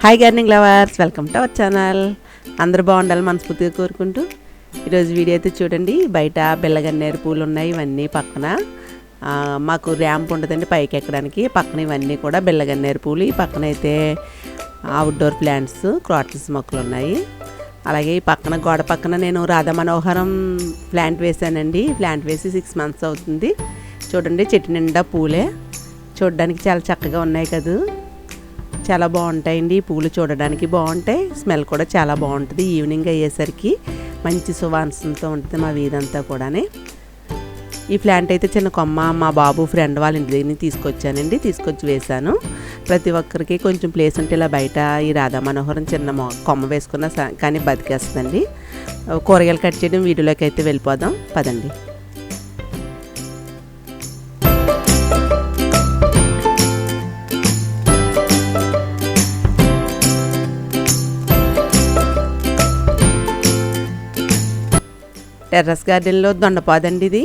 Hi gardening lovers, welcome to our channel. అందరూ బాగుండాలి మనస్ఫూర్తిగా కోరుకుంటూ ఈరోజు వీడియో అయితే చూడండి. బయట బెల్లగన్నేరు పూలు ఉన్నాయి. ఇవన్నీ పక్కన మాకు ర్యాంప్ ఉంటుందండి పైకి ఎక్కడానికి. పక్కన ఇవన్నీ కూడా బెల్లగన్నేరు పూలు. ఈ పక్కన అయితే అవుట్డోర్ ప్లాంట్స్, క్రాటన్స్ మొక్కలు ఉన్నాయి. అలాగే ఈ పక్కన గోడ పక్కన నేను రాధా మనోహరం ప్లాంట్ వేసానండి. ప్లాంట్ వేసి 6 months అవుతుంది. చూడండి, చెట్టు నిండా పూలే. చూడడానికి చాలా చక్కగా ఉన్నాయి కదా, చాలా బాగుంటాయండి. ఈ పూలు చూడడానికి బాగుంటాయి, స్మెల్ కూడా చాలా బాగుంటుంది. ఈవినింగ్ అయ్యేసరికి మంచి సువాసనతో ఉంటుంది మా వీధంతా కూడా. ఈ ప్లాంట్ అయితే చిన్న కొమ్మ మా బాబు ఫ్రెండ్ వాళ్ళ ఇంటి దగ్గర తీసుకొచ్చానండి. తీసుకొచ్చి వేశాను. ప్రతి ఒక్కరికి కొంచెం ప్లేస్ ఉంటే ఇలా బయట ఈ రాధా మనోహరం చిన్న కొమ్మ వేసుకున్న కానీ బతికేస్తుందండి. కూరగాయలు కట్ చేయడం వీడియోలోకి అయితే వెళ్ళిపోదాం పదండి. టెర్రస్ గార్డెన్లో దొండపాదు అండి ఇది.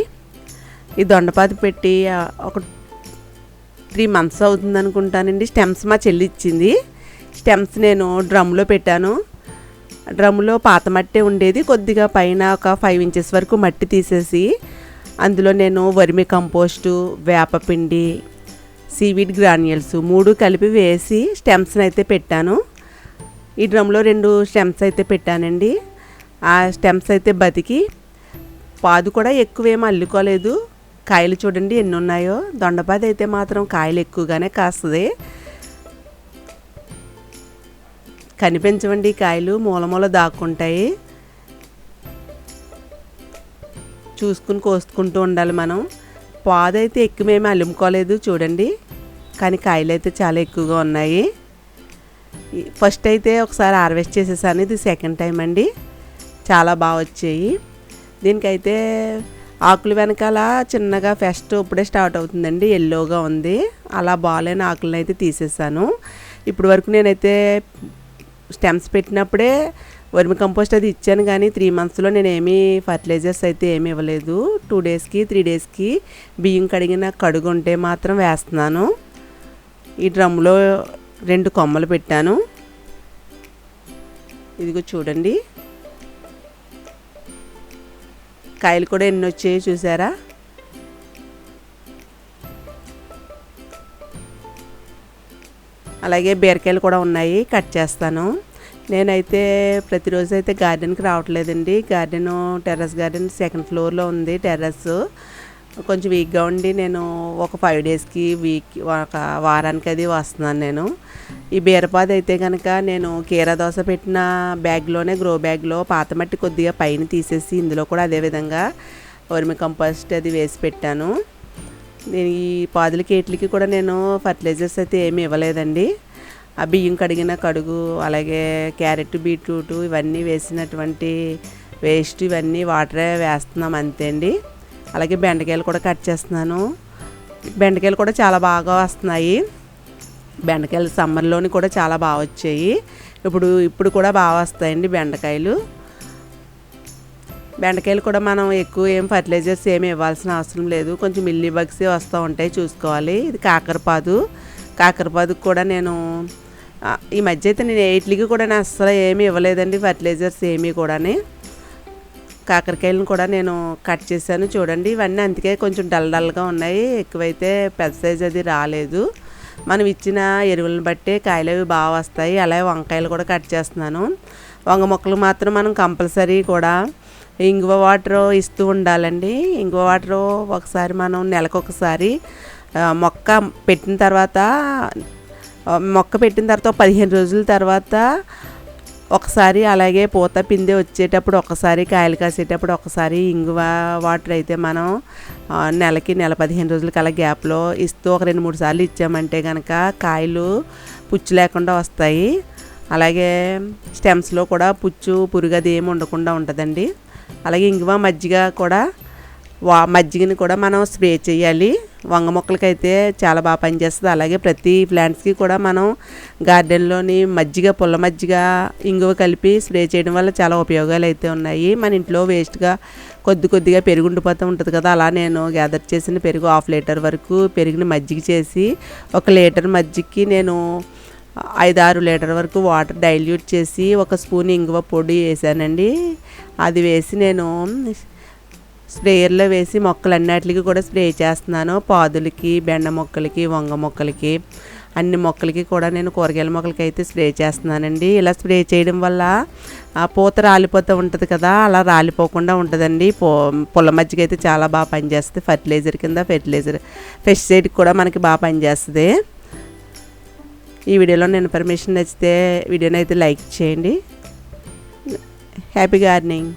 ఈ దొండపాదు పెట్టి ఒక 3 months అవుతుంది అనుకుంటానండి. స్టెమ్స్ మా చెల్లి ఇచ్చింది. స్టెమ్స్ నేను డ్రమ్లో పెట్టాను. డ్రమ్లో పాత మట్టి ఉండేది. కొద్దిగా పైన ఒక 5 inches వరకు మట్టి తీసేసి అందులో నేను వర్మి కంపోస్టు, వేపపిండి, సీవీడ్ గ్రాన్యూల్స్ 3 కలిపి వేసి స్టెమ్స్ని అయితే పెట్టాను. ఈ డ్రమ్లో 2 స్టెమ్స్ అయితే పెట్టానండి. ఆ స్టెమ్స్ అయితే బతికి పాదు కూడా ఎక్కువేమీ అల్లుకోలేదు. కాయలు చూడండి ఎన్ని ఉన్నాయో. దొండపాది అయితే మాత్రం కాయలు ఎక్కువగానే కాస్తుంది. కనిపించవండి కాయలు, మూల దాక్కుంటాయి. చూసుకుని కోసుకుంటూ ఉండాలి మనం. పాదు అయితే ఎక్కువేమీ అల్లుకోలేదు చూడండి, కానీ కాయలు అయితే చాలా ఎక్కువగా ఉన్నాయి. ఫస్ట్ అయితే ఒకసారి హార్వెస్ట్ చేసేసాను. ఇది సెకండ్ టైం అండి. చాలా బాగా వచ్చాయి. దీనికైతే ఆకులు వెనకాల చిన్నగా ఫస్ట్ ఇప్పుడే స్టార్ట్ అవుతుందండి, ఎల్లోగా ఉంది. అలా బాగాలేని ఆకులను అయితే తీసేసాను. ఇప్పుడు వరకు నేనైతే స్టెమ్స్ పెట్టినప్పుడే వర్మి కంపోస్ట్ అది ఇచ్చాను, కానీ 3 monthsలో నేను ఏమీ ఫర్టిలైజర్స్ అయితే ఏమి ఇవ్వలేదు. 2 daysకి 3 daysకి బియ్యం కడిగిన కడుగు ఉంటే మాత్రం వేస్తున్నాను. ఈ డ్రమ్లో 2 కొమ్మలు పెట్టాను. ఇదిగో చూడండి, కాయలు కూడా ఎన్ని వచ్చాయి చూసారా. అలాగే బీరకాయలు కూడా ఉన్నాయి, కట్ చేస్తాను. నేనైతే ప్రతిరోజు అయితే గార్డెన్కి రావట్లేదండి. టెర్రస్ గార్డెన్ 2nd floorలో ఉంది. టెర్రస్ కొంచెం వీక్గా ఉండి నేను ఒక 5 daysకి ఒక వారానికి అది వస్తున్నాను నేను. ఈ బీరపాదు అయితే కనుక నేను కీరా దోస పెట్టిన బ్యాగ్లోనే, గ్రో బ్యాగ్లో పాత మట్టి కొద్దిగా పైన తీసేసి ఇందులో కూడా అదేవిధంగా వర్మి కంపోస్ట్ అది వేసి పెట్టాను. నేను ఈ పాదులకి వీటికి కూడా నేను ఫర్టిలైజర్స్ అయితే ఏమి ఇవ్వలేదండి. ఆ బియ్యం కడిగిన కడుగు, అలాగే క్యారెట్, బీట్రూట్ ఇవన్నీ వేసినటువంటి వేస్ట్ ఇవన్నీ వాటరే వేస్తున్నాం అంతే అండి. అలాగే బెండకాయలు కూడా కట్ చేస్తున్నాను. బెండకాయలు కూడా చాలా బాగా వస్తున్నాయి. బెండకాయలు సమ్మర్లోని కూడా చాలా బాగా వచ్చాయి. ఇప్పుడు కూడా బాగా వస్తాయండి బెండకాయలు. బెండకాయలు కూడా మనం ఎక్కువ ఏం ఫర్టిలైజర్స్ ఏమి ఇవ్వాల్సిన అవసరం లేదు. కొంచెం మిల్లీ బగ్స్ వస్తూ ఉంటాయి, చూసుకోవాలి. ఇది కాకరపాదుకు కూడా నేను ఈ మధ్య అయితే నేను వీటికి కూడా నేను అస్సలు ఏమీ ఇవ్వలేదండి ఫర్టిలైజర్స్ ఏమీ కూడా. కాకరకాయలను కూడా నేను కట్ చేశాను చూడండి. ఇవన్నీ అందుకే కొంచెం డల్గా ఉన్నాయి, ఎక్కువైతే పెద్ద సైజు అది రాలేదు. మనం ఇచ్చిన ఎరువులను బట్టి కాయలు అవి బాగా వస్తాయి. అలాగే వంకాయలు కూడా కట్ చేస్తున్నాను. వంగ మొక్కలు మాత్రం మనం కంపల్సరీ కూడా ఇంగువ వాటర్ ఇస్తూ ఉండాలండి. ఇంగువ వాటర్ ఒకసారి మనం నెలకొకసారి మొక్క పెట్టిన తర్వాత 15 రోజుల తర్వాత ఒకసారి, అలాగే పూత పిందె వచ్చేటప్పుడు ఒకసారి, కాయలు కాసేటప్పుడు ఒకసారి ఇంగువ వాటర్ అయితే మనం నెల 15 రోజులకి అలా గ్యాప్లో ఇస్తూ ఒక 2-3 సార్లు ఇచ్చామంటే కనుక కాయలు పుచ్చు లేకుండా వస్తాయి. అలాగే స్టెమ్స్లో కూడా పురుగు అది ఏమి ఉండకుండా ఉంటుందండి. అలాగే ఇంగువ మజ్జిగని కూడా మనం స్ప్రే చేయాలి. వంగ మొక్కలకైతే చాలా బాగా పనిచేస్తుంది. అలాగే ప్రతి ప్లాంట్స్కి కూడా మనం గార్డెన్లోని పుల్ల మజ్జిగ, ఇంగువ కలిపి స్ప్రే చేయడం వల్ల చాలా ఉపయోగాలు అయితే ఉన్నాయి. మన ఇంట్లో వేస్ట్గా కొద్దిగా పెరుగు ఉండిపోతూ ఉంటుంది కదా, అలా నేను గ్యాదర్ చేసిన పెరుగు 1/2 లీటర్ వరకు పెరుగుని మజ్జిగ చేసి 1 లీటర్ మజ్జిగకి నేను 5-6 లీటర్ వరకు వాటర్ డైల్యూట్ చేసి 1 స్పూన్ ఇంగువ పొడి వేసానండి. అది వేసి నేను స్ప్రేయర్లో వేసి మొక్కలన్నిటికి కూడా స్ప్రే చేస్తున్నాను. పాదులకి, బెండ మొక్కలకి, వంగ మొక్కలకి, అన్ని మొక్కలకి కూడా నేను కూరగాయల మొక్కలకి అయితే స్ప్రే చేస్తున్నానండి. ఇలా స్ప్రే చేయడం వల్ల పూత రాలిపోతూ ఉంటుంది కదా, అలా రాలిపోకుండా ఉంటుందండి. పుల్ల మజ్జిగ అయితే చాలా బాగా పనిచేస్తుంది. ఫర్టిలైజర్ కింద పెస్టిసైడ్కి కూడా మనకి బాగా పనిచేస్తుంది. ఈ వీడియోలో నేను ఇన్ఫర్మేషన్ నచ్చితే వీడియోని అయితే లైక్ చేయండి. Happy gardening.